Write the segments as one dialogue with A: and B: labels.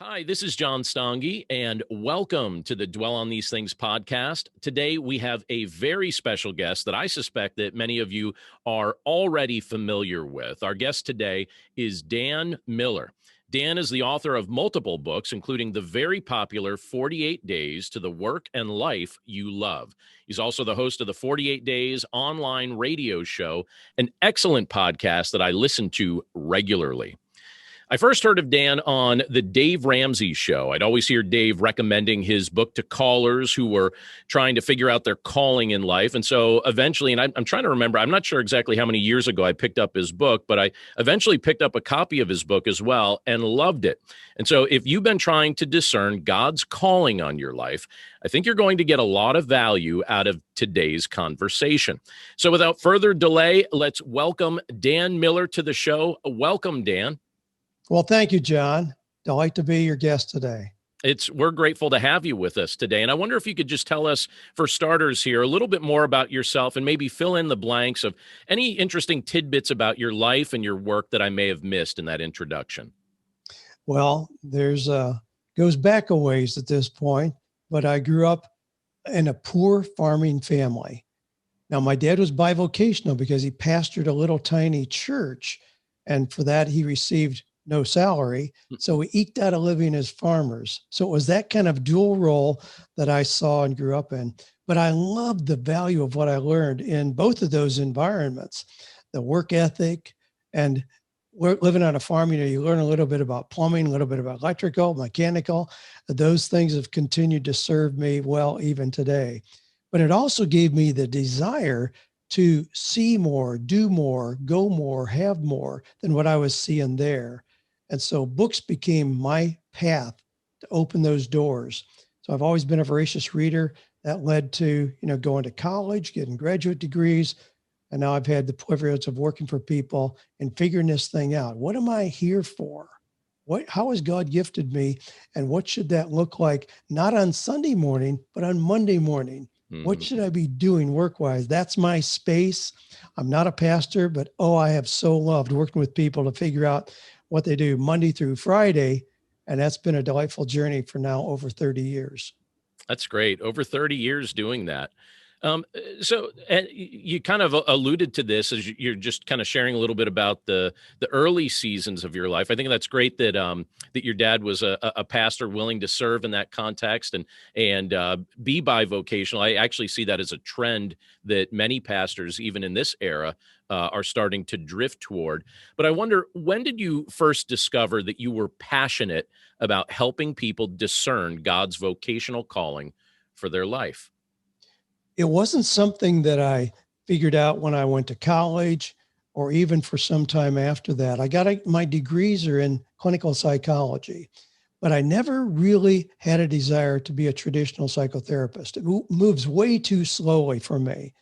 A: Hi, this is John Stange, and welcome to the Dwell on These Things podcast. Today, we have a very special guest that I suspect that many of you are already familiar with. Our guest today is Dan Miller. Dan is the author of multiple books, including the very popular 48 Days to the Work and Life You Love. He's also the host of the 48 Days online radio show, an excellent podcast that I listen to regularly. I first heard of Dan on the Dave Ramsey show. I'd always hear Dave recommending his book to callers who were trying to figure out their calling in life. And so eventually, and I'm trying to remember, I'm not sure exactly how many years ago I picked up his book, but I eventually picked up a copy of his book as well and loved it. And so if you've been trying to discern God's calling on your life, I think you're going to get a lot of value out of today's conversation. So without further delay, let's welcome Dan Miller to the show. Welcome, Dan.
B: Well, thank you, John. Delight to be your guest today.
A: We're grateful to have you with us today. And I wonder if you could just tell us, for starters here, a little bit more about yourself and maybe fill in the blanks of any interesting tidbits about your life and your work that I may have missed in that introduction.
B: Well, goes back a ways at this point, but I grew up in a poor farming family. Now, my dad was bivocational because he pastored a little tiny church, and for that he received no salary. So we eked out a living as farmers. So it was that kind of dual role that I saw and grew up in. But I loved the value of what I learned in both of those environments, the work ethic and living on a farm. You learn a little bit about plumbing, a little bit about electrical, mechanical. Those things have continued to serve me well even today. But it also gave me the desire to see more, do more, go more, have more than what I was seeing there. And so books became my path to open those doors. So I've always been a voracious reader. That led to, going to college, getting graduate degrees. And now I've had the privilege of working for people and figuring this thing out. What am I here for? How has God gifted me? And what should that look like? Not on Sunday morning, but on Monday morning. Mm-hmm. What should I be doing work-wise? That's my space. I'm not a pastor, but I have so loved working with people to figure out what they do Monday through Friday. And that's been a delightful journey for now over 30 years.
A: That's great. Over 30 years doing that. So you kind of alluded to this as you're just kind of sharing a little bit about the early seasons of your life. I think that's great that that your dad was a pastor willing to serve in that context and be bivocational. I actually see that as a trend that many pastors, even in this era, are starting to drift toward. But I wonder, when did you first discover that you were passionate about helping people discern God's vocational calling for their life?
B: It wasn't something that I figured out when I went to college or even for some time after that. My degrees are in clinical psychology, but I never really had a desire to be a traditional psychotherapist. It moves way too slowly for me.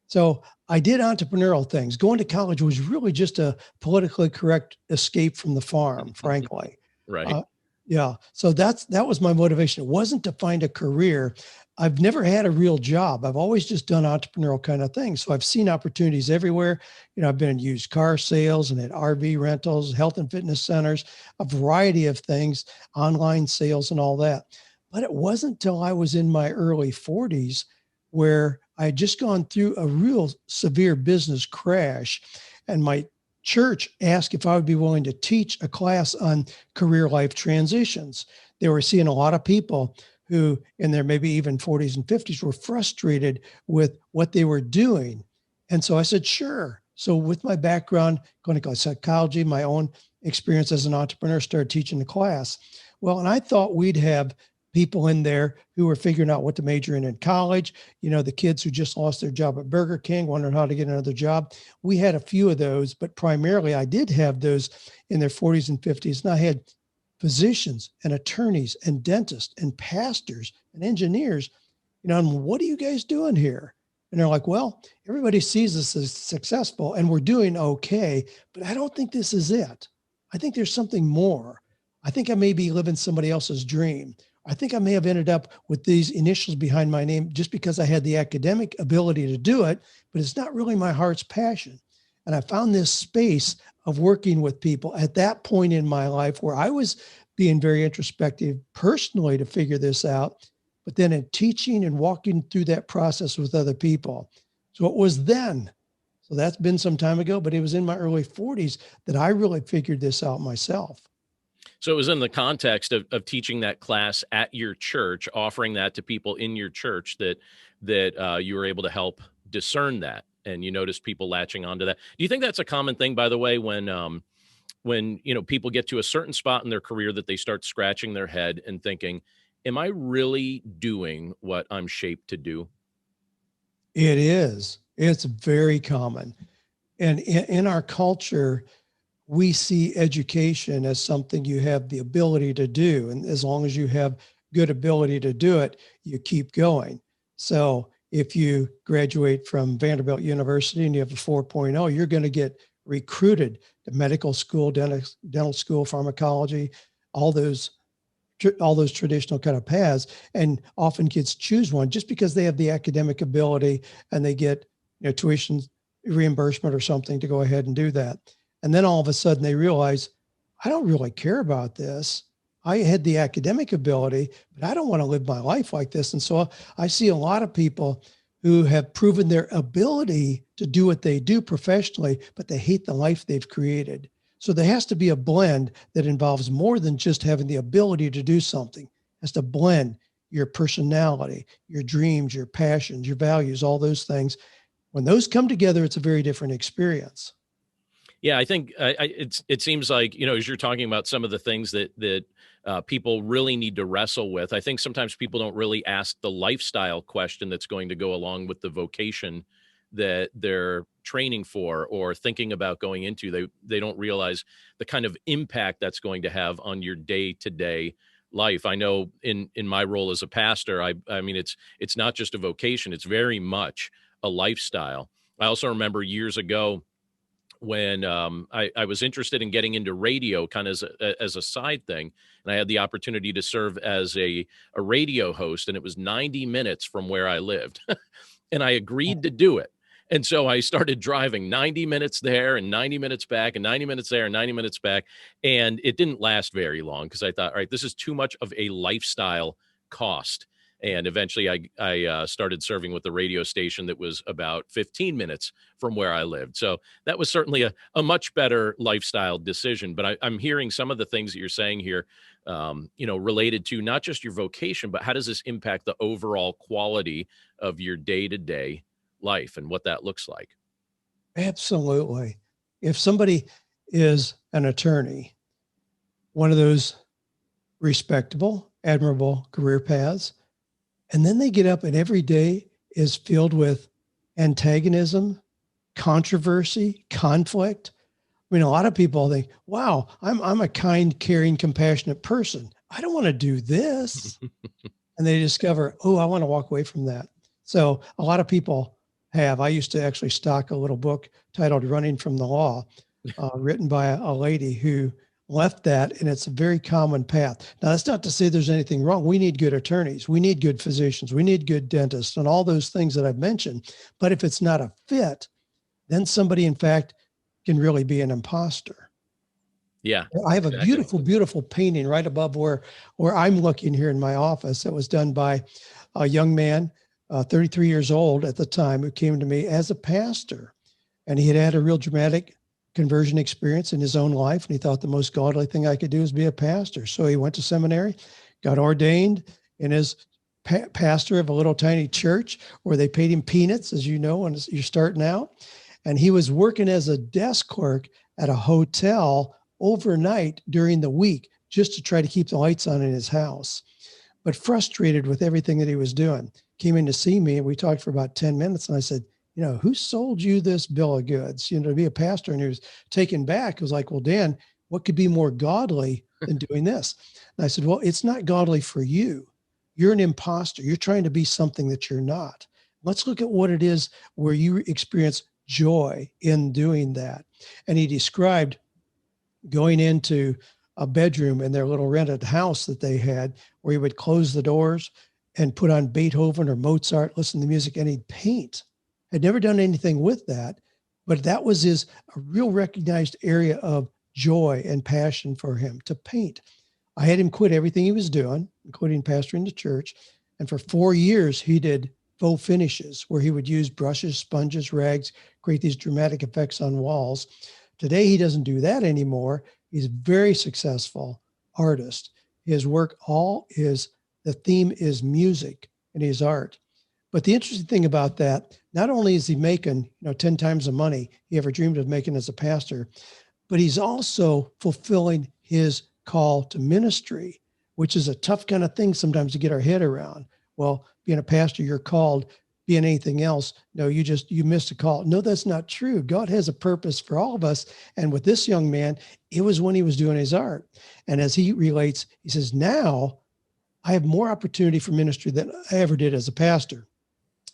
B: So I did entrepreneurial things. Going to college was really just a politically correct escape from the farm, frankly.
A: Right.
B: Yeah. So that was my motivation. It wasn't to find a career. I've never had a real job. I've always just done entrepreneurial kind of things. So I've seen opportunities everywhere. I've been in used car sales and at RV rentals, health and fitness centers, a variety of things, online sales and all that. But it wasn't until I was in my early 40s where I had just gone through a real severe business crash, and my church asked if I would be willing to teach a class on career life transitions. They were seeing a lot of people who in their maybe even 40s and 50s were frustrated with what they were doing. And so I said, sure. So with my background, clinical psychology, my own experience as an entrepreneur, started teaching the class. Well, and I thought we'd have people in there who were figuring out what to major in college. The kids who just lost their job at Burger King, wondering how to get another job. We had a few of those, but primarily I did have those in their 40s and 50s. And I had physicians and attorneys and dentists and pastors and engineers, and what are you guys doing here? And they're like, well, everybody sees us as successful and we're doing okay, but I don't think this is it. I think there's something more. I think I may be living somebody else's dream. I think I may have ended up with these initials behind my name just because I had the academic ability to do it, but it's not really my heart's passion. And I found this space of working with people at that point in my life where I was being very introspective personally to figure this out, but then in teaching and walking through that process with other people. So it was then. So that's been some time ago, but it was in my early 40s that I really figured this out myself.
A: So it was in the context of teaching that class at your church, offering that to people in your church that you were able to help discern that, and you noticed people latching onto that. Do you think that's a common thing, by the way, when people get to a certain spot in their career that they start scratching their head and thinking, "Am I really doing what I'm shaped to do?"
B: It is. It's very common. And in our culture, we see education as something you have the ability to do. And as long as you have good ability to do it, you keep going. So if you graduate from Vanderbilt University and you have a 4.0, you're going to get recruited to medical school, dental school, pharmacology, all those traditional kind of paths. And often kids choose one just because they have the academic ability and they get tuition reimbursement or something to go ahead and do that. And then all of a sudden they realize, I don't really care about this. I had the academic ability, but I don't want to live my life like this. And so I see a lot of people who have proven their ability to do what they do professionally, but they hate the life they've created. So there has to be a blend that involves more than just having the ability to do something. It has to blend your personality, your dreams, your passions, your values, all those things. When those come together, it's a very different experience.
A: Yeah, I think it seems like, as you're talking about some of the things that people really need to wrestle with, I think sometimes people don't really ask the lifestyle question that's going to go along with the vocation that they're training for or thinking about going into. They don't realize the kind of impact that's going to have on your day-to-day life. I know in my role as a pastor, I mean, it's not just a vocation, it's very much a lifestyle. I also remember years ago when I was interested in getting into radio kind of as a side thing. And I had the opportunity to serve as a radio host, and it was 90 minutes from where I lived. And I agreed to do it. And so I started driving 90 minutes there and 90 minutes back and 90 minutes there and 90 minutes back. And it didn't last very long because I thought, all right, this is too much of a lifestyle cost. And eventually I started serving with a radio station that was about 15 minutes from where I lived. So that was certainly a much better lifestyle decision. But I'm hearing some of the things that you're saying here, related to not just your vocation, but how does this impact the overall quality of your day-to-day life and what that looks like?
B: Absolutely. If somebody is an attorney, one of those respectable, admirable career paths, and then they get up and every day is filled with antagonism, controversy, conflict. I mean, a lot of people think, wow, I'm a kind, caring, compassionate person. I don't want to do this. And they discover, oh, I want to walk away from that. So a lot of people I used to actually stock a little book titled Running from the Law, written by a lady who left that, and it's a very common path. Now, that's not to say there's anything wrong. We need good attorneys. We need good physicians. We need good dentists and all those things that I've mentioned. But if it's not a fit, then somebody, in fact, can really be an imposter.
A: Yeah,
B: I have
A: exactly.
B: a beautiful, beautiful painting right above where I'm looking here in my office that was done by a young man, 33 years old at the time, who came to me as a pastor. And he had had a real dramatic conversion experience in his own life. And he thought the most godly thing I could do is be a pastor. So he went to seminary, got ordained, and is pastor of a little tiny church where they paid him peanuts, as you know, when you're starting out. And he was working as a desk clerk at a hotel overnight during the week just to try to keep the lights on in his house. But frustrated with everything that he was doing, came in to see me and we talked for about 10 minutes. And I said, who sold you this bill of goods, to be a pastor? And he was taken back. It was like, well, Dan, what could be more godly than doing this? And I said, well, it's not godly for you. You're an imposter. You're trying to be something that you're not. Let's look at what it is where you experience joy in doing that. And he described going into a bedroom in their little rented house that they had, where he would close the doors and put on Beethoven or Mozart, listen to music, and he'd paint. Had never done anything with that, but that was a real recognized area of joy and passion for him, to paint. I had him quit everything he was doing, including pastoring the church. And for 4 years, he did faux finishes where he would use brushes, sponges, rags, create these dramatic effects on walls. Today, he doesn't do that anymore. He's a very successful artist. His work the theme is music and his art. But the interesting thing about that, not only is he making, 10 times the money he ever dreamed of making as a pastor, but he's also fulfilling his call to ministry, which is a tough kind of thing sometimes to get our head around. Well, being a pastor, you're called. Being anything else, no, you missed a call. No, that's not true. God has a purpose for all of us. And with this young man, it was when he was doing his art. And as he relates, he says, now I have more opportunity for ministry than I ever did as a pastor.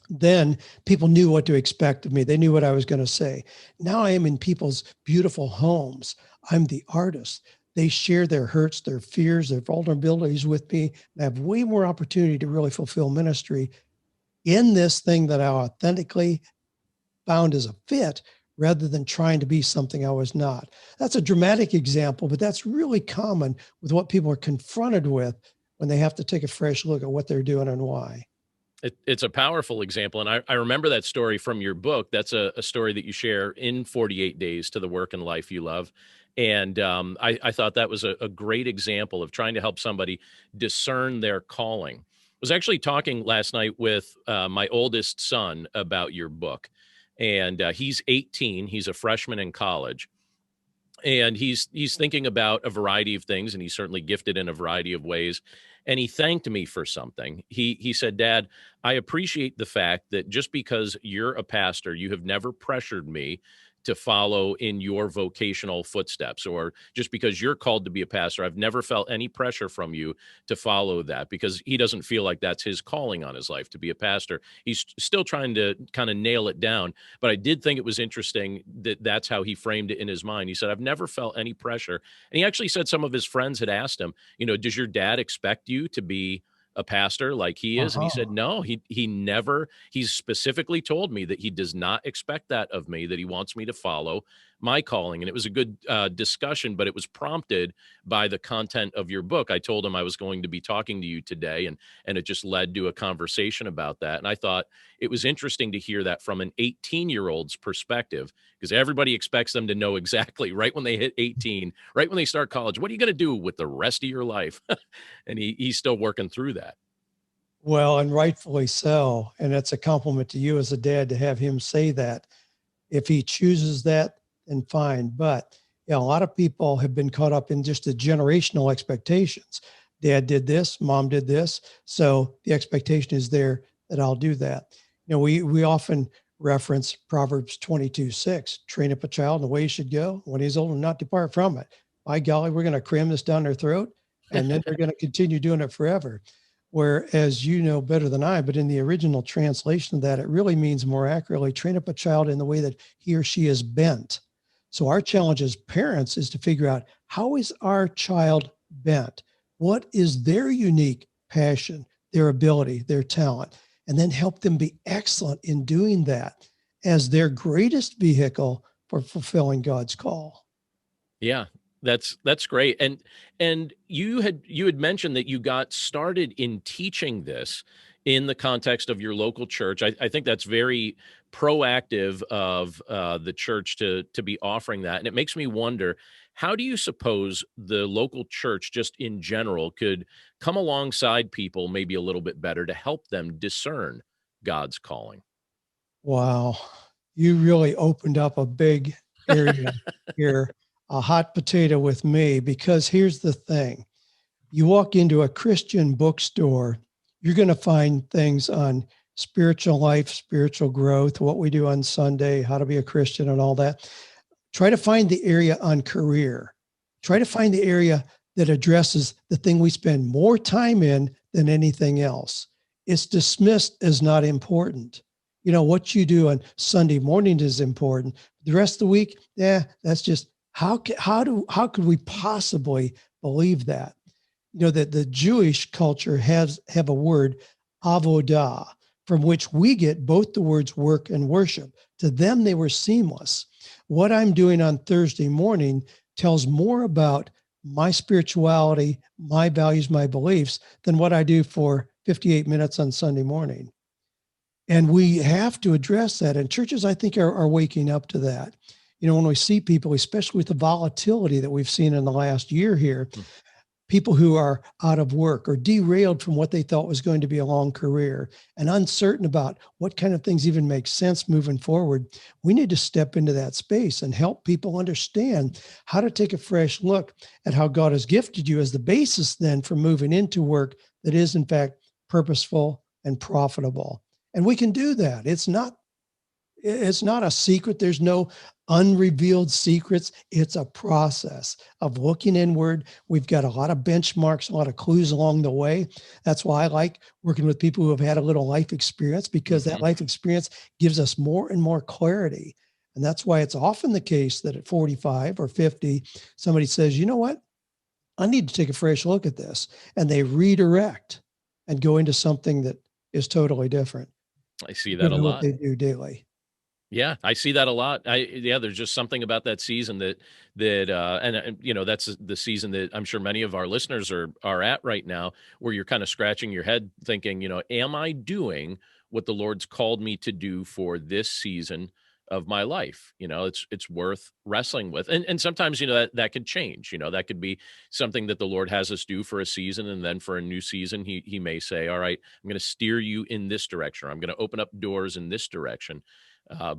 B: Then people knew what to expect of me. They knew what I was going to say. Now I am in people's beautiful homes. I'm the artist. They share their hurts, their fears, their vulnerabilities with me. And I have way more opportunity to really fulfill ministry in this thing that I authentically found as a fit rather than trying to be something I was not. That's a dramatic example, but that's really common with what people are confronted with when they have to take a fresh look at what they're doing and why.
A: It's a powerful example. And I remember that story from your book. That's a story that you share in 48 Days to the Work and Life You Love. And I thought that was a great example of trying to help somebody discern their calling. I was actually talking last night with my oldest son about your book. And he's 18. He's a freshman in college. And he's thinking about a variety of things, and he's certainly gifted in a variety of ways. And he thanked me for something. He said, "Dad, I appreciate the fact that just because you're a pastor, you have never pressured me to follow in your vocational footsteps, or just because you're called to be a pastor, I've never felt any pressure from you to follow that," because he doesn't feel like that's his calling on his life to be a pastor. He's still trying to kind of nail it down. But I did think it was interesting that that's how he framed it in his mind. He said, "I've never felt any pressure." And he actually said some of his friends had asked him, "Does your dad expect you to be a pastor like he is?" And he said,
B: Uh-huh.
A: "No, he never, he's specifically told me that he does not expect that of me, that he wants me to follow my calling." And it was a good discussion, but it was prompted by the content of your book. I told him I was going to be talking to you today, and it just led to a conversation about that. And I thought it was interesting to hear that from an 18-year-old's perspective, because everybody expects them to know exactly right when they hit 18, right when they start college, what are you going to do with the rest of your life? And he's still working through that.
B: Well, and rightfully so. And it's a compliment to you as a dad to have him say that. If he chooses that, then fine. But a lot of people have been caught up in just the generational expectations. Dad did this, mom did this. So the expectation is there that I'll do that. We often reference Proverbs 22:6, train up a child in the way he should go. When he's old and not depart from it. By golly, we're going to cram this down their throat, and then they're going to continue doing it forever. Whereas you know better than I, but in the original translation of that, it really means more accurately, train up a child in the way that he or she is bent. So our challenge as parents is to figure out, how is our child bent? What is their unique passion, their ability, their talent? And then help them be excellent in doing that as their greatest vehicle for fulfilling God's call.
A: Yeah, that's great. And you had mentioned that you got started in teaching this in the context of your local church. I think that's very proactive of the church to be offering that. And it makes me wonder, how do you suppose the local church just in general could come alongside people maybe a little bit better to help them discern God's calling?
B: Wow. You really opened up a big area here, a hot potato with me, because here's the thing. You walk into a Christian bookstore, you're going to find things on spiritual life, spiritual growth, what we do on Sunday, how to be a Christian, and all that. Try to find the area on career. Try to find the area that addresses the thing we spend more time in than anything else. It's dismissed as not important. What you do on Sunday morning is important. The rest of the week, that's just how could we possibly believe that? That the Jewish culture have a word, avodah, from which we get both the words work and worship. To them, they were seamless. What I'm doing on Thursday morning tells more about my spirituality, my values, my beliefs than what I do for 58 minutes on Sunday morning. And we have to address that. And churches, I think, are waking up to that. When we see people, especially with the volatility that we've seen in the last year here, people who are out of work or derailed from what they thought was going to be a long career and uncertain about what kind of things even make sense moving forward, we need to step into that space and help people understand how to take a fresh look at how God has gifted you as the basis then for moving into work that is, in fact, purposeful and profitable. And we can do that. It's not a secret. There's no unrevealed secrets. It's a process of looking inward. We've got a lot of benchmarks, a lot of clues along the way. That's why I like working with people who have had a little life experience, because that life experience gives us more and more clarity. And that's why it's often the case that at 45 or 50, somebody says, you know what? I need to take a fresh look at this. And they redirect and go into something that is totally different.
A: I see that a
B: Given what
A: lot.
B: they do daily.
A: Yeah, I see that a lot. There's just something about that season and that's the season that I'm sure many of our listeners are at right now, where you're kind of scratching your head thinking, am I doing what the Lord's called me to do for this season of my life? It's worth wrestling with. And sometimes, that could change. That could be something that the Lord has us do for a season, and then for a new season, he may say, all right, I'm going to steer you in this direction, or I'm going to open up doors in this direction.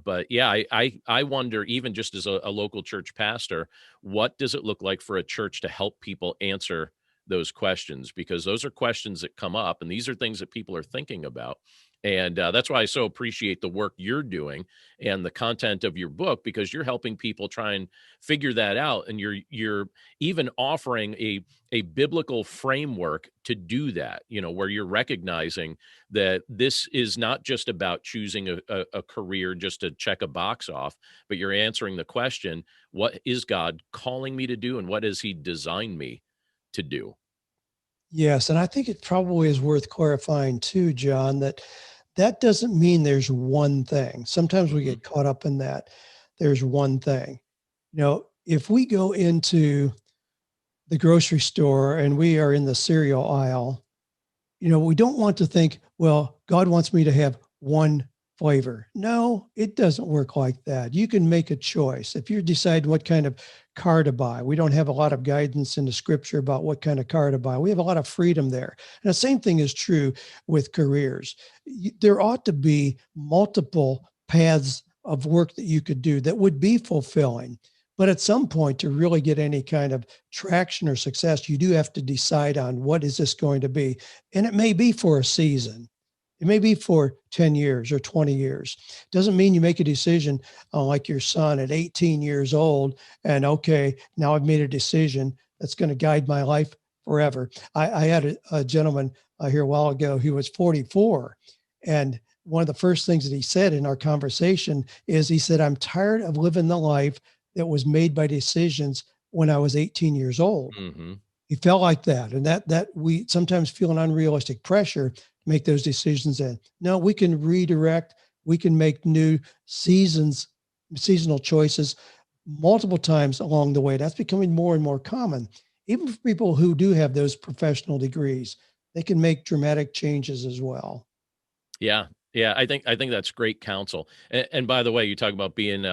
A: But yeah, I wonder, even just as a local church pastor, what does it look like for a church to help people answer those questions? Because those are questions that come up, and these are things that people are thinking about. And that's why I so appreciate the work you're doing and the content of your book, because you're helping people try and figure that out. And you're even offering a biblical framework to do that, where you're recognizing that this is not just about choosing a career just to check a box off, but you're answering the question, what is God calling me to do, and what has he designed me to do?
B: Yes, and I think it probably is worth clarifying too, John, that doesn't mean there's one thing. Sometimes we get caught up in that. There's one thing. If we go into the grocery store and we are in the cereal aisle, we don't want to think, well, God wants me to have one flavor. No, it doesn't work like that. You can make a choice. If you decide what kind of car to buy, we don't have a lot of guidance in the scripture about what kind of car to buy. We have a lot of freedom there. And the same thing is true with careers. There ought to be multiple paths of work that you could do that would be fulfilling. But at some point, to really get any kind of traction or success, you do have to decide on what is this going to be. And it may be for a season. It may be for 10 years or 20 years. Doesn't mean you make a decision like your son at 18 years old and, okay, now I've made a decision that's going to guide my life forever. I had a gentleman here a while ago who was 44. And one of the first things that he said in our conversation is, he said, I'm tired of living the life that was made by decisions when I was 18 years old.
A: Mm-hmm.
B: He felt like that. And that we sometimes feel an unrealistic pressure to make those decisions in. No, we can redirect. We can make new seasonal choices multiple times along the way. That's becoming more and more common. Even for people who do have those professional degrees, they can make dramatic changes as well.
A: Yeah. Yeah. I think that's great counsel. And by the way, you talk about being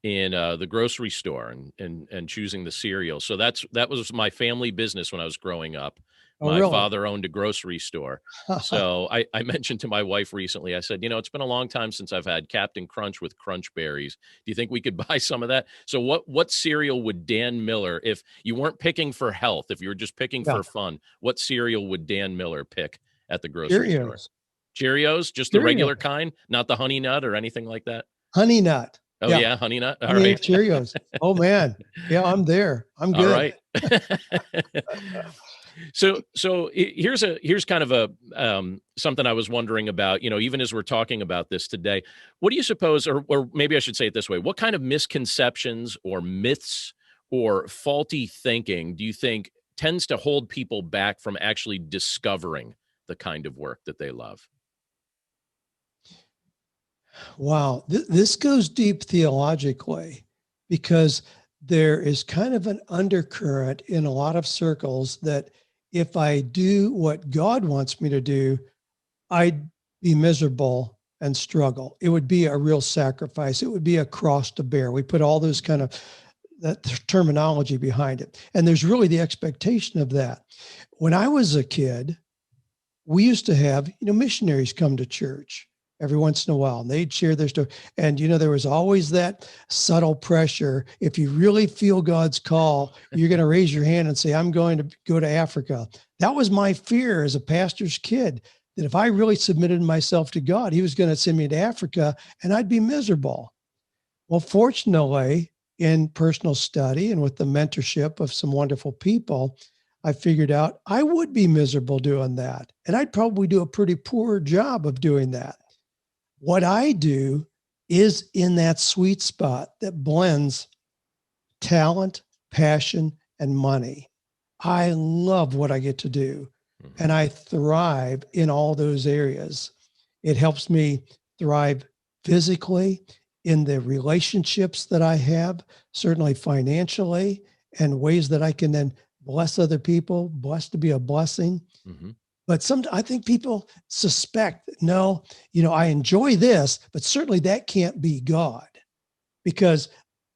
A: in the grocery store and choosing the cereal. So that was my family business when I was growing up.
B: Oh,
A: My
B: really?
A: father owned a grocery store. So I mentioned to my wife recently, I said, it's been a long time since I've had Captain Crunch with Crunch Berries. Do you think we could buy some of that? So what cereal would Dan Miller, if you weren't picking for health, if you were just picking
B: Yeah.
A: for fun, what cereal would Dan Miller pick at the grocery store?
B: Cheerios.
A: Cheerios, just the regular
B: Cheerios.
A: kind, not the honey nut or anything like that?
B: Honey nut.
A: Oh,
B: Yeah.
A: yeah, honey nut? All
B: Honey nut
A: right.
B: Cheerios. Oh, man. Yeah, I'm there. I'm
A: All
B: good.
A: right. Here's kind of a something I was wondering about, even as we're talking about this today. What do you suppose, or maybe I should say it this way, what kind of misconceptions or myths or faulty thinking do you think tends to hold people back from actually discovering the kind of work that they love?
B: Wow. This goes deep theologically, because there is kind of an undercurrent in a lot of circles that if I do what God wants me to do, I'd be miserable and struggle. It would be a real sacrifice. It would be a cross to bear. We put all those kind of that terminology behind it. And there's really the expectation of that. When I was a kid, we used to have, missionaries come to church every once in a while, and they'd share their story. And, there was always that subtle pressure. If you really feel God's call, you're going to raise your hand and say, I'm going to go to Africa. That was my fear as a pastor's kid, that if I really submitted myself to God, he was going to send me to Africa and I'd be miserable. Well, fortunately, in personal study and with the mentorship of some wonderful people, I figured out I would be miserable doing that. And I'd probably do a pretty poor job of doing that. What I do is in that sweet spot that blends talent, passion, and money. I love what I get to do, and I thrive in all those areas. It helps me thrive physically in the relationships that I have, certainly financially, and ways that I can then bless other people, blessed to be a blessing.
A: Mm-hmm.
B: But I think people suspect, no, I enjoy this, but certainly that can't be God, because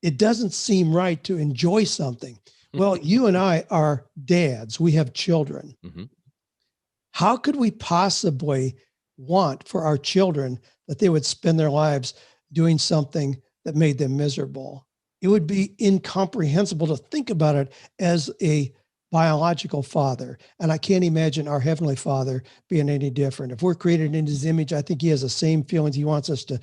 B: it doesn't seem right to enjoy something. Well, you and I are dads. We have children.
A: Mm-hmm.
B: How could we possibly want for our children that they would spend their lives doing something that made them miserable? It would be incomprehensible to think about it as a biological father. And I can't imagine our Heavenly Father being any different. If we're created in his image, I think he has the same feelings. He wants us to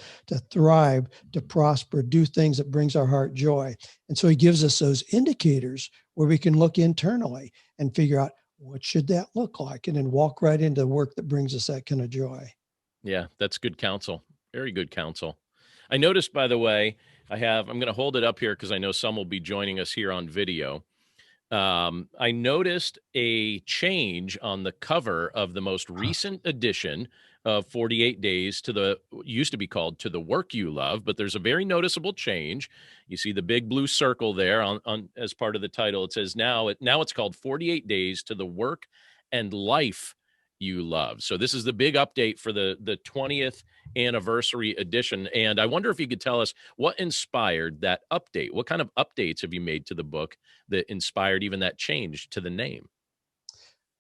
B: thrive, to prosper, do things that brings our heart joy. And so he gives us those indicators where we can look internally and figure out, what should that look like? And then walk right into the work that brings us that kind of joy.
A: Yeah, that's good counsel. Very good counsel. I noticed, by the way, I'm going to hold it up here because I know some will be joining us here on video. I noticed a change on the cover of the most recent edition of 48 Days used to be called To the Work You Love, but there's a very noticeable change. You see the big blue circle there on as part of the title. It says now it's called 48 Days to the Work and Life You Love. So this is the big update for the 20th anniversary edition. And I wonder if you could tell us what inspired that update. What kind of updates have you made to the book that inspired even that change to the name?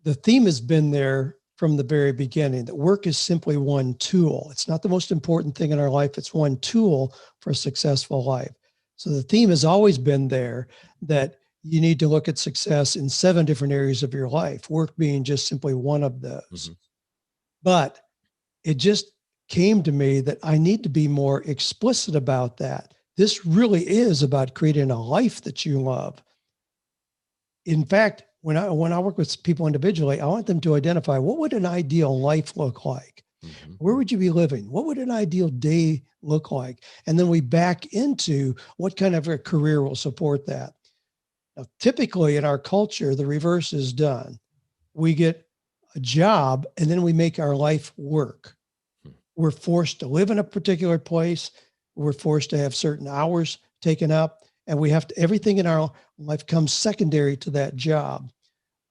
B: The theme has been there from the very beginning, that work is simply one tool. It's not the most important thing in our life. It's one tool for a successful life. So the theme has always been there, that you need to look at success in 7 different areas of your life, work being just simply one of those. Mm-hmm. But it just came to me that I need to be more explicit about that. This really is about creating a life that you love. In fact, when I work with people individually, I want them to identify, what would an ideal life look like? Mm-hmm. Where would you be living? What would an ideal day look like? And then we back into what kind of a career will support that. Now, typically in our culture, the reverse is done. We get a job and then we make our life work. We're forced to live in a particular place. We're forced to have certain hours taken up, and we have to, everything in our life comes secondary to that job.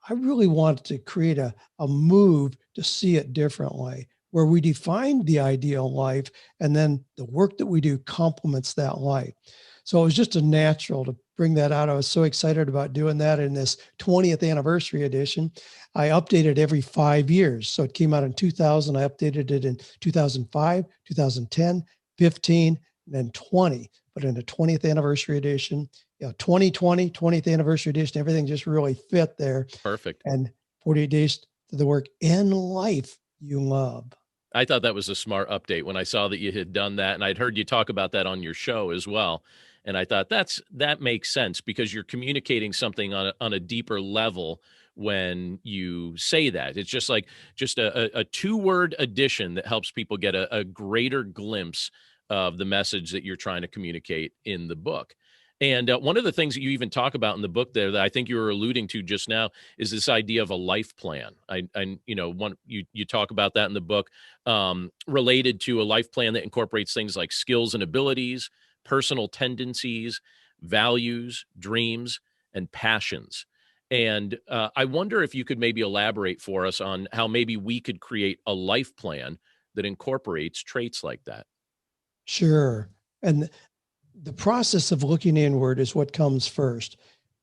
B: I really wanted to create a move to see it differently, where we define the ideal life and then the work that we do complements that life. So it was just a natural to bring that out. I was so excited about doing that in this 20th anniversary edition. I updated every 5 years. So it came out in 2000. I updated it in 2005, 2010, 15, and then 20. But in the 20th anniversary edition, 2020, 20th anniversary edition, everything just really fit there.
A: Perfect.
B: And 48 Days to the Work and Life You Love.
A: I thought that was a smart update when I saw that you had done that, and I'd heard you talk about that on your show as well. And I thought that makes sense, because you're communicating something on a deeper level when you say that. It's just like a 2-word addition that helps people get a greater glimpse of the message that you're trying to communicate in the book. And one of the things that you even talk about in the book there that I think you were alluding to just now is this idea of a life plan. You talk about that in the book, related to a life plan that incorporates things like skills and abilities, personal tendencies, values, dreams, and passions. And I wonder if you could maybe elaborate for us on how maybe we could create a life plan that incorporates traits like that.
B: Sure. And the process of looking inward is what comes first.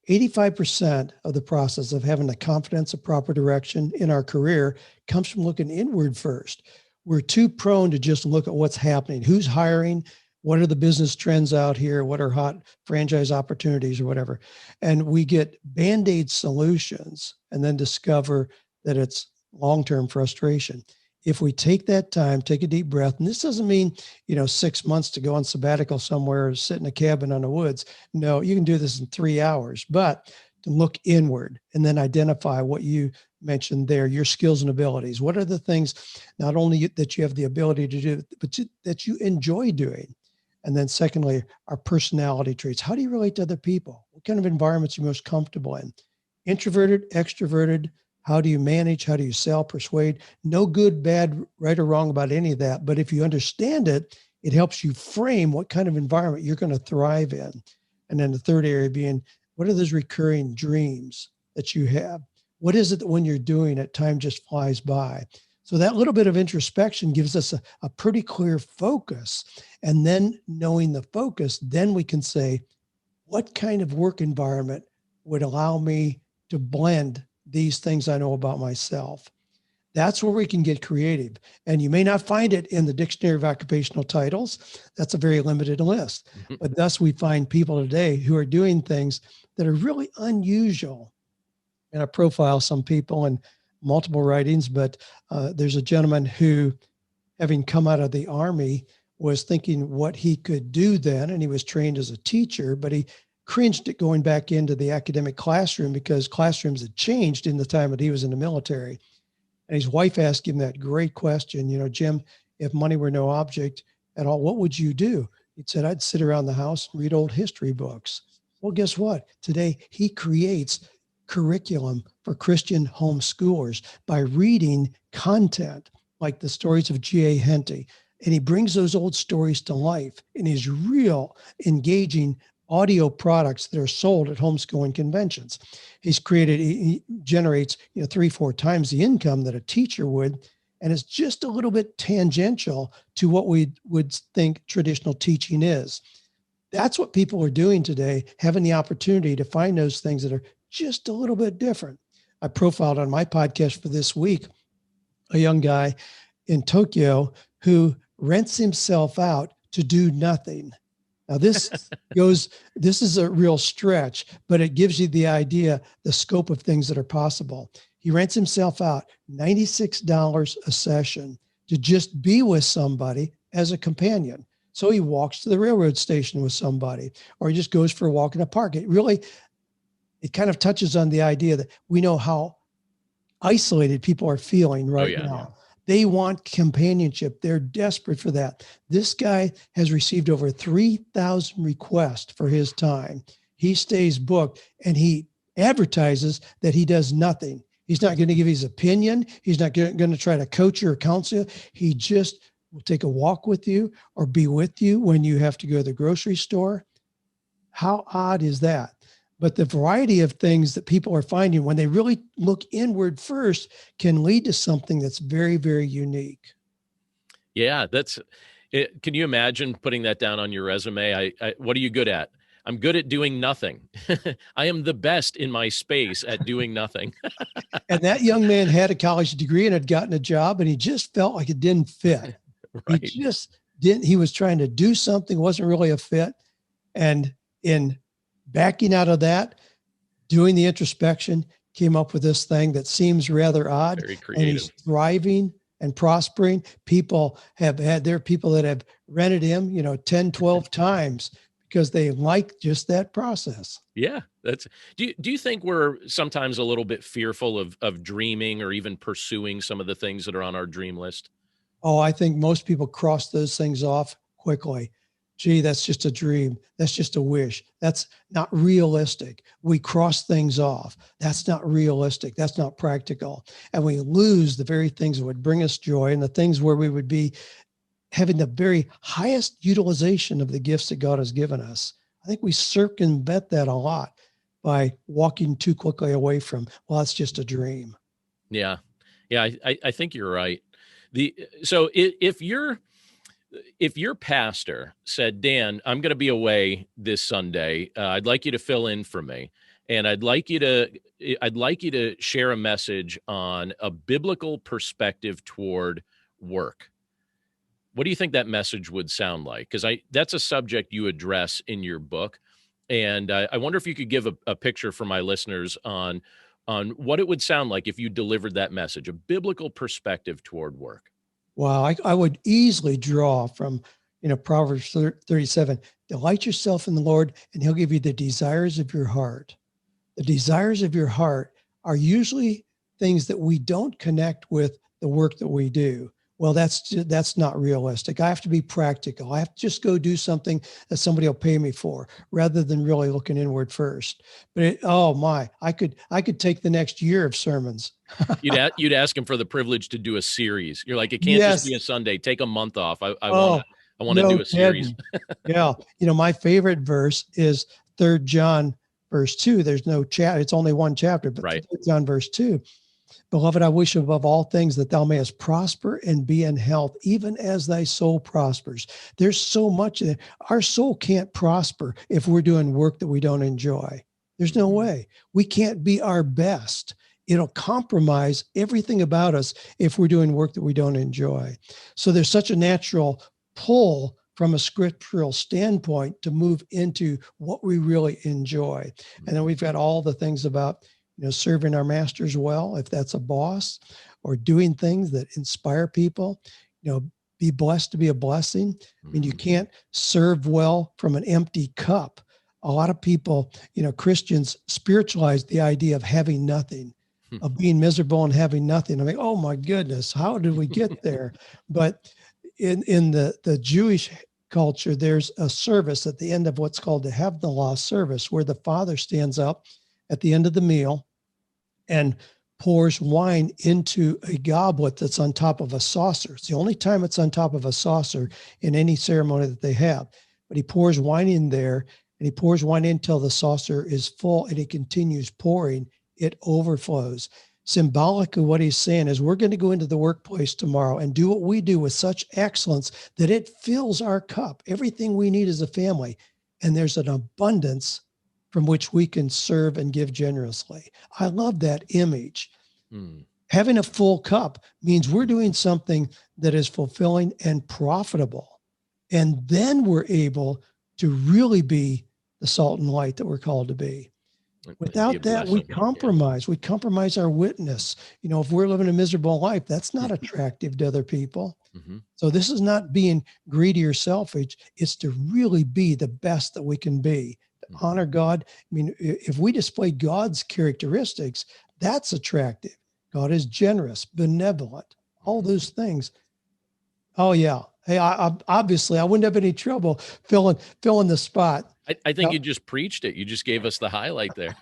B: 85% of the process of having the confidence of proper direction in our career comes from looking inward first. We're too prone to just look at what's happening, who's hiring, what are the business trends out here, what are hot franchise opportunities or whatever. And we get band-aid solutions and then discover that it's long-term frustration. If we take that time, take a deep breath, and this doesn't mean, 6 months to go on sabbatical somewhere or sit in a cabin on the woods. No, you can do this in 3 hours, but to look inward and then identify what you mentioned there, your skills and abilities. What are the things not only that you have the ability to do, but that you enjoy doing? And then secondly, our personality traits. How do you relate to other people? What kind of environments are you most comfortable in? Introverted, extroverted? How do you manage? How do you sell, persuade? No good, bad, right or wrong about any of that. But if you understand it, it helps you frame what kind of environment you're going to thrive in. And then the third area being, what are those recurring dreams that you have? What is it that when you're doing it, time just flies by? So that little bit of introspection gives us a pretty clear focus. And then knowing the focus, then we can say, what kind of work environment would allow me to blend these things I know about myself? That's where we can get creative. And you may not find it in the Dictionary of Occupational Titles. That's a very limited list. But thus we find people today who are doing things that are really unusual. And I profile some people in multiple writings, but there's a gentleman who, having come out of the Army, was thinking what he could do then. And he was trained as a teacher, but he cringed at going back into the academic classroom because classrooms had changed in the time that he was in the military. And his wife asked him that great question, Jim, if money were no object at all, what would you do? He said, I'd sit around the house and read old history books. Well, guess what? Today, he creates curriculum for Christian homeschoolers by reading content like the stories of G.A. Henty. And he brings those old stories to life in his real engaging audio products that are sold at homeschooling conventions. He generates 3-4 times the income that a teacher would, and it's just a little bit tangential to what we would think traditional teaching is. That's what people are doing today, having the opportunity to find those things that are just a little bit different. I profiled on my podcast for this week a young guy in Tokyo who rents himself out to do nothing. Now this is a real stretch, but it gives you the idea, the scope of things that are possible. He rents himself out $96 a session to just be with somebody as a companion. So he walks to the railroad station with somebody, or he just goes for a walk in a park. It kind of touches on the idea that we know how isolated people are feeling right now. Yeah. They want companionship. They're desperate for that. This guy has received over 3,000 requests for his time. He stays booked and he advertises that he does nothing. He's not going to give his opinion. He's not going to try to coach you or counsel you. He just will take a walk with you or be with you when you have to go to the grocery store. How odd is that? But the variety of things that people are finding when they really look inward first can lead to something that's very, very unique.
A: Yeah, that's it. Can you imagine putting that down on your resume? What are you good at? I'm good at doing nothing. I am the best in my space at doing nothing.
B: And that young man had a college degree and had gotten a job, and he just felt like it didn't fit. Right. He just didn't. He was trying to do something, wasn't really a fit. And in backing out of that, doing the introspection, came up with this thing that seems rather odd.
A: Very creative.
B: And he's thriving and prospering. People there are people that have rented him, 10, 12 times because they like just that process.
A: Yeah. Do you think we're sometimes a little bit fearful of dreaming or even pursuing some of the things that are on our dream list?
B: Oh, I think most people cross those things off quickly. Gee, that's just a dream. That's just a wish. That's not realistic. We cross things off. That's not realistic. That's not practical. And we lose the very things that would bring us joy and the things where we would be having the very highest utilization of the gifts that God has given us. I think we circumvent that a lot by walking too quickly away from, well, it's just a dream.
A: Yeah. Yeah. I think you're right. So if your pastor said, Dan, I'm going to be away this Sunday, I'd like you to fill in for me. And I'd like you to share a message on a biblical perspective toward work. What do you think that message would sound like? Because that's a subject you address in your book. And I wonder if you could give a picture for my listeners on what it would sound like if you delivered that message, a biblical perspective toward work.
B: Wow, I would easily draw from, Proverbs 37, delight yourself in the Lord and he'll give you the desires of your heart. The desires of your heart are usually things that we don't connect with the work that we do. Well, that's not realistic. I have to be practical. I have to just go do something that somebody will pay me for rather than really looking inward first. But oh my, I could take the next year of sermons.
A: You'd ask him for the privilege to do a series. You're like, it can't just be
B: Yes.
A: a Sunday. Take a month off. I
B: Oh,
A: want to
B: no
A: do a series.
B: kidding. Yeah. My favorite verse is 3 John verse 2. There's no chat. It's only one chapter, but
A: Right.
B: 3 John verse 2. Beloved, I wish above all things that thou mayest prosper and be in health, even as thy soul prospers. There's so much that our soul can't prosper if we're doing work that we don't enjoy. There's no way. We can't be our best. It'll compromise everything about us if we're doing work that we don't enjoy. So there's such a natural pull from a scriptural standpoint to move into what we really enjoy. And then we've got all the things about serving our masters well, if that's a boss, or doing things that inspire people, be blessed to be a blessing. I mean, you can't serve well from an empty cup. A lot of people, Christians spiritualize the idea of having nothing, of being miserable and having nothing. I mean, oh my goodness, how did we get there? But in the Jewish culture, there's a service at the end of what's called the Havdalah service, where the father stands up at the end of the meal and pours wine into a goblet that's on top of a saucer. It's the only time it's on top of a saucer in any ceremony that they have. But he pours wine in there, and he pours wine in until the saucer is full, and he continues pouring. It overflows. Symbolic of what he's saying is we're going to go into the workplace tomorrow and do what we do with such excellence that it fills our cup, everything we need as a family. And there's an abundance from which we can serve and give generously. I love that image. Having a full cup means we're doing something that is fulfilling and profitable. And then we're able to really be the salt and light that we're called to be. Without that, we compromise. We compromise our witness. If we're living a miserable life, that's not attractive to other people. So this is not being greedy or selfish. It's to really be the best that we can be. Honor God. I mean, if we display God's characteristics, that's attractive. God is generous, benevolent, all those things. Oh yeah. Hey, obviously I wouldn't have any trouble filling the spot.
A: I think you just preached it. You just gave us the highlight there.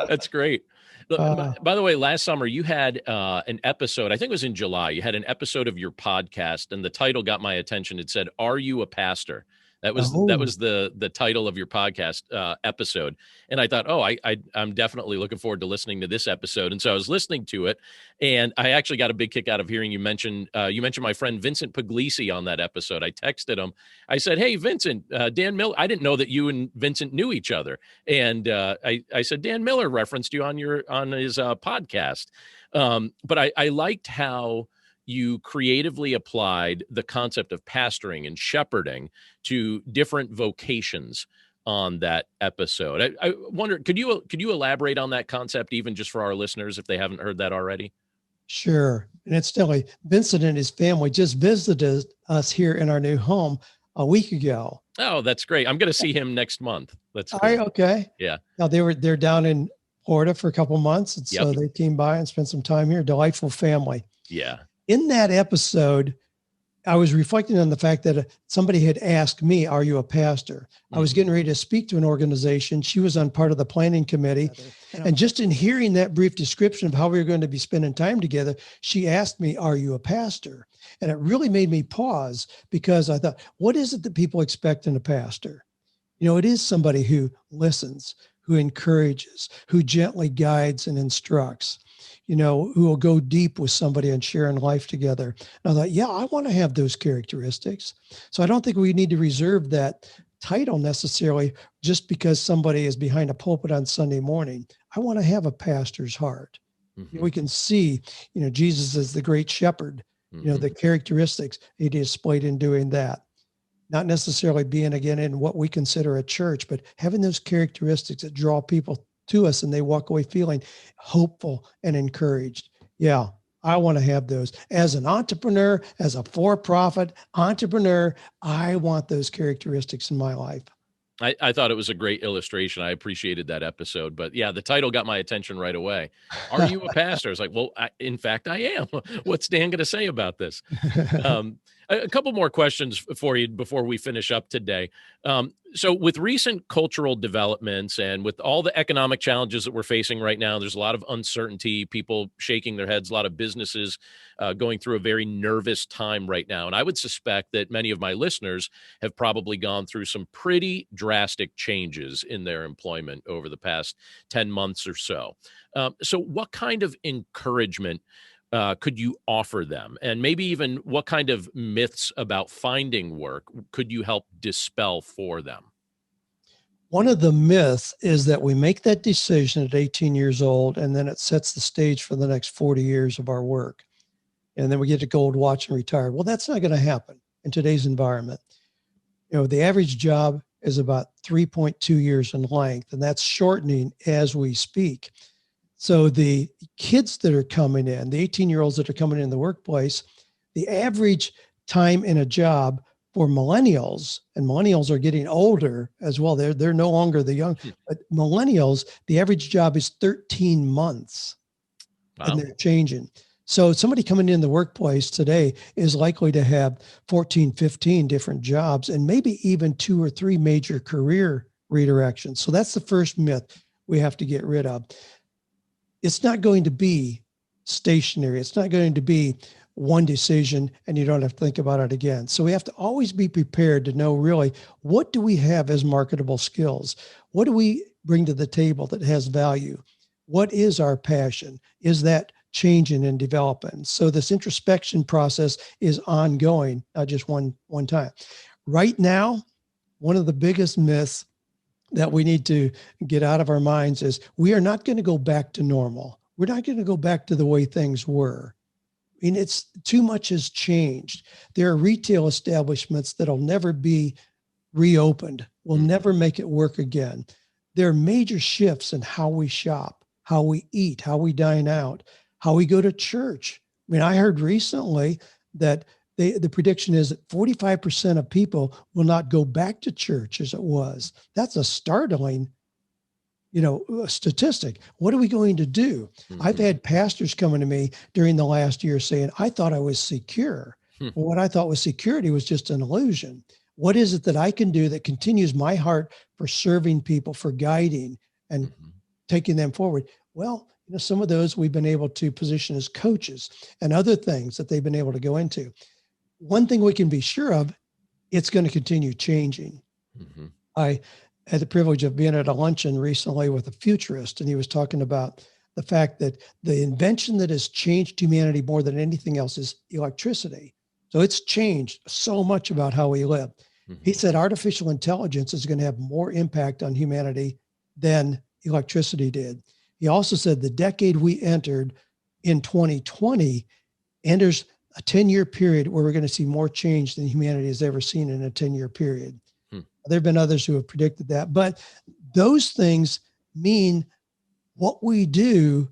A: That's great. By the way, last summer you had an episode, I think it was in July, you had an episode of your podcast, and the title got my attention. It said, "Are you a pastor?" That was the title of your podcast episode. And I thought, I'm definitely looking forward to listening to this episode. And so I was listening to it, and I actually got a big kick out of hearing you mention my friend Vincent Puglisi on that episode. I texted him. I said, "Hey, Vincent, Dan Miller." I didn't know that you and Vincent knew each other. And I said, "Dan Miller referenced you on his podcast." But I liked how you creatively applied the concept of pastoring and shepherding to different vocations on that episode. I wonder, could you elaborate on that concept, even just for our listeners, if they haven't heard that already?
B: Sure. And incidentally, Vincent and his family just visited us here in our new home a week ago.
A: Oh, that's great. I'm going to see him next month. That's cool.
B: Okay.
A: Yeah.
B: Now they're down in Florida for a couple months. And so they came by and spent some time here. Delightful family.
A: Yeah.
B: In that episode, I was reflecting on the fact that somebody had asked me, "Are you a pastor?" I was getting ready to speak to an organization. She was on part of the planning committee. And just in hearing that brief description of how we were going to be spending time together, she asked me, "Are you a pastor?" And it really made me pause, because I thought, what is it that people expect in a pastor? It is somebody who listens, who encourages, who gently guides and instructs, who will go deep with somebody and sharing life together. And I thought, yeah, I want to have those characteristics. So I don't think we need to reserve that title necessarily just because somebody is behind a pulpit on Sunday morning. I want to have a pastor's heart.
A: Mm-hmm.
B: We can see, Jesus as the great shepherd,
A: Mm-hmm.
B: the characteristics he displayed in doing that. Not necessarily being again in what we consider a church, but having those characteristics that draw people to us and they walk away feeling hopeful and encouraged. Yeah, I want to have those. As an entrepreneur, as a for-profit entrepreneur, I want those characteristics in my life.
A: I thought it was a great illustration. I appreciated that episode. But yeah, the title got my attention right away. Are you a pastor? I was like, well, in fact, I am. What's Dan going to say about this? A couple more questions for you before we finish up today. So with recent cultural developments and with all the economic challenges that we're facing right now, there's a lot of uncertainty, people shaking their heads, a lot of businesses going through a very nervous time right now. And I would suspect that many of my listeners have probably gone through some pretty drastic changes in their employment over the past 10 months or so. So what kind of encouragement could you offer them? And maybe even what kind of myths about finding work could you help dispel for them?
B: One of the myths is that we make that decision at 18 years old, and then it sets the stage for the next 40 years of our work. And then we get a gold watch and retire. Well, that's not going to happen in today's environment. The average job is about 3.2 years in length, and that's shortening as we speak. So the kids that are coming in, the 18-year-olds that are coming in the workplace, the average time in a job for millennials, and millennials are getting older as well. They're no longer the young, but millennials, the average job is 13 months. Wow. And they're changing. So somebody coming in the workplace today is likely to have 14, 15 different jobs and maybe even 2 or 3 major career redirections. So that's the first myth we have to get rid of. It's not going to be stationary. It's not going to be one decision and you don't have to think about it again. So we have to always be prepared to know really what do we have as marketable skills? What do we bring to the table that has value? What is our passion? Is that changing and developing? So this introspection process is ongoing, not just one time. Right now, one of the biggest myths that we need to get out of our minds is we are not going to go back to normal. We're not going to go back to the way things were. I mean, it's too much has changed. There are retail establishments that'll never be reopened. We'll never make it work again. There are major shifts in how we shop, how we eat, how we dine out, how we go to church. I mean, I heard recently that the prediction is that 45% of people will not go back to church as it was. That's a startling, statistic. What are we going to do? Mm-hmm. I've had pastors coming to me during the last year saying, I thought I was secure. Well, what I thought was security was just an illusion. What is it that I can do that continues my heart for serving people, for guiding and taking them forward? Well, some of those we've been able to position as coaches and other things that they've been able to go into. One thing we can be sure of, it's going to continue changing. Mm-hmm. I had the privilege of being at a luncheon recently with a futurist, and he was talking about the fact that the invention that has changed humanity more than anything else is electricity. So it's changed so much about how we live. Mm-hmm. He said artificial intelligence is going to have more impact on humanity than electricity did. He also said the decade we entered in 2020 enters a 10-year period where we're going to see more change than humanity has ever seen in a 10-year period. There have been others who have predicted that, but those things mean what we do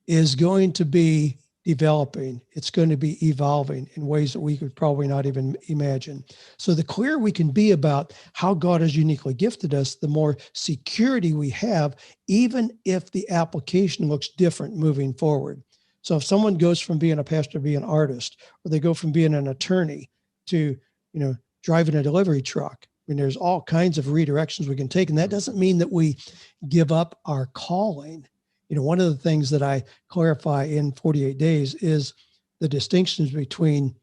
B: is going to be developing. It's going to be evolving in ways that we could probably not even imagine. So the clearer we can be about how God has uniquely gifted us, the more security we have, even if the application looks different moving forward. So if someone goes from being a pastor to being an artist, or they go from being an attorney to, driving a delivery truck, I mean, there's all kinds of redirections we can take. And that doesn't mean that we give up our calling. One of the things that I clarify in 48 days is the distinctions between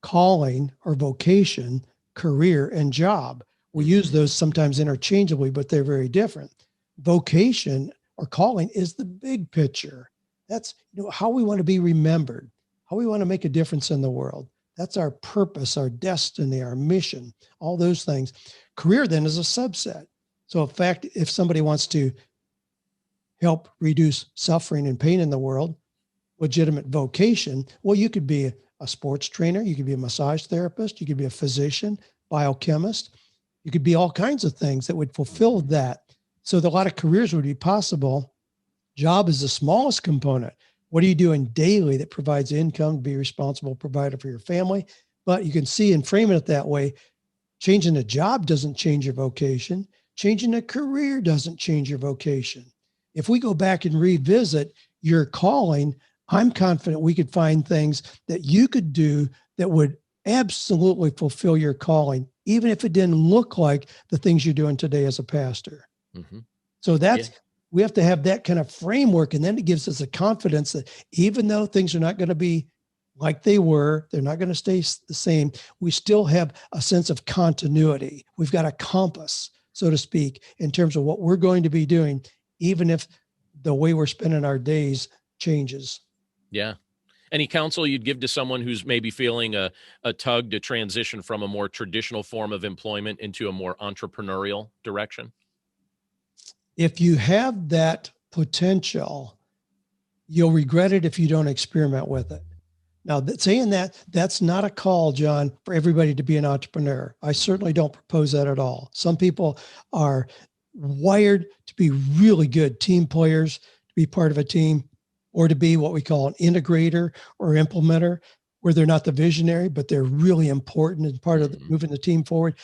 B: calling or vocation, career, and job. We use those sometimes interchangeably, but they're very different. Vocation or calling is the big picture. That's how we want to be remembered, how we want to make a difference in the world. That's our purpose, our destiny, our mission, all those things. Career then is a subset. So in fact, if somebody wants to help reduce suffering and pain in the world, legitimate vocation, well, you could be a sports trainer, you could be a massage therapist, you could be a physician, biochemist, you could be all kinds of things that would fulfill that. So that a lot of careers would be possible. Job is the smallest component. What are you doing daily that provides income to be a responsible provider for your family? But you can see and frame it that way. Changing a job doesn't change your vocation. Changing a career doesn't change your vocation. If we go back and revisit your calling, I'm confident we could find things that you could do that would absolutely fulfill your calling, even if it didn't look like the things you're doing today as a pastor. Mm-hmm. So we have to have that kind of framework. And then it gives us a confidence that even though things are not going to be like they were, they're not going to stay the same, we still have a sense of continuity. We've got a compass, so to speak, in terms of what we're going to be doing, even if the way we're spending our days changes.
A: Yeah. Any counsel you'd give to someone who's maybe feeling a tug to transition from a more traditional form of employment into a more entrepreneurial direction?
B: If you have that potential, you'll regret it if you don't experiment with it. Now, saying that, that's not a call, John, for everybody to be an entrepreneur. I certainly don't propose that at all. Some people are wired to be really good team players, to be part of a team, or to be what we call an integrator or implementer, where they're not the visionary, but they're really important and part of moving the team forward.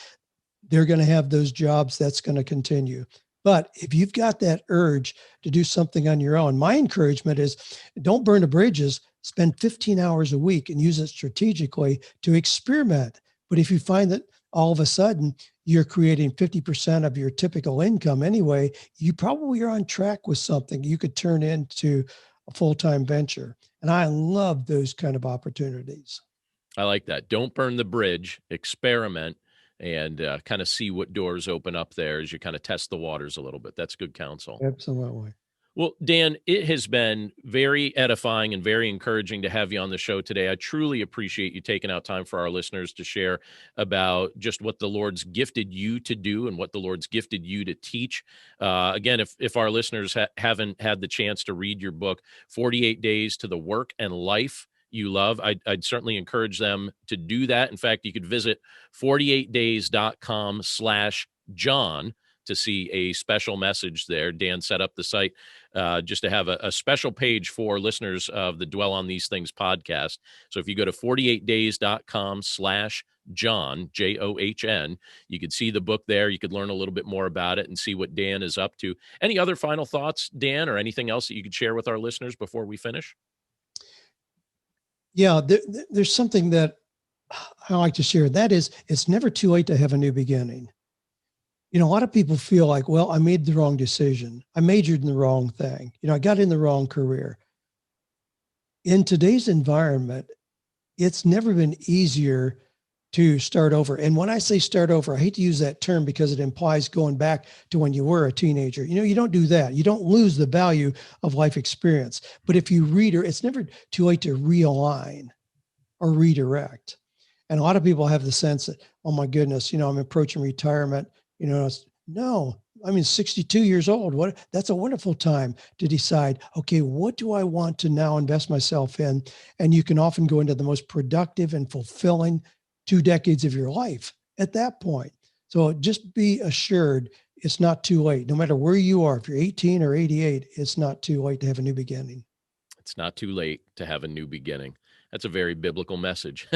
B: They're going to have those jobs. That's going to continue. But if you've got that urge to do something on your own, my encouragement is don't burn the bridges. Spend 15 hours a week and use it strategically to experiment. But if you find that all of a sudden you're creating 50% of your typical income anyway, you probably are on track with something you could turn into a full-time venture. And I love those kind of opportunities.
A: I like that. Don't burn the bridge, experiment, and kind of see what doors open up there as you kind of test the waters a little bit. That's good counsel.
B: Absolutely.
A: Well, Dan, it has been very edifying and very encouraging to have you on the show today. I truly appreciate you taking out time for our listeners to share about just what the Lord's gifted you to do and what the Lord's gifted you to teach. Again, if our listeners haven't had the chance to read your book, 48 Days to the Work and Life You Love, I'd certainly encourage them to do that. In fact, you could visit 48days.com/John to see a special message there. Dan set up the site just to have a special page for listeners of the Dwell on These Things podcast. So if you go to 48days.com/John, John, you could see the book there. You could learn a little bit more about it and see what Dan is up to. Any other final thoughts, Dan, or anything else that you could share with our listeners before we finish?
B: Yeah, there's something that I like to share. That is, it's never too late to have a new beginning. A lot of people feel like, well, I made the wrong decision. I majored in the wrong thing. I got in the wrong career. In today's environment, it's never been easier to start over. And when I say start over, I hate to use that term because it implies going back to when you were a teenager. You don't do that. You don't lose the value of life experience. But if you it's never too late to realign or redirect. And a lot of people have the sense that, oh my goodness, I'm approaching retirement. No, I'm 62 years old. That's a wonderful time to decide, okay, what do I want to now invest myself in? And you can often go into the most productive and fulfilling 2 decades of your life at that point. So just be assured it's not too late. No matter where you are, if you're 18 or 88, it's not too late to have a new beginning.
A: It's not too late to have a new beginning. That's a very biblical message.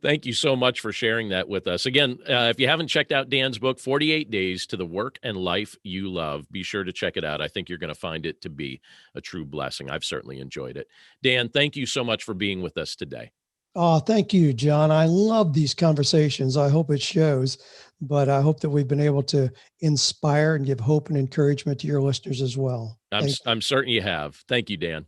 A: Thank you so much for sharing that with us. Again, if you haven't checked out Dan's book, 48 Days to the Work and Life You Love, be sure to check it out. I think you're going to find it to be a true blessing. I've certainly enjoyed it. Dan, thank you so much for being with us today.
B: Oh, thank you, John. I love these conversations. I hope it shows, but I hope that we've been able to inspire and give hope and encouragement to your listeners as well.
A: I'm certain you have. Thank you, Dan.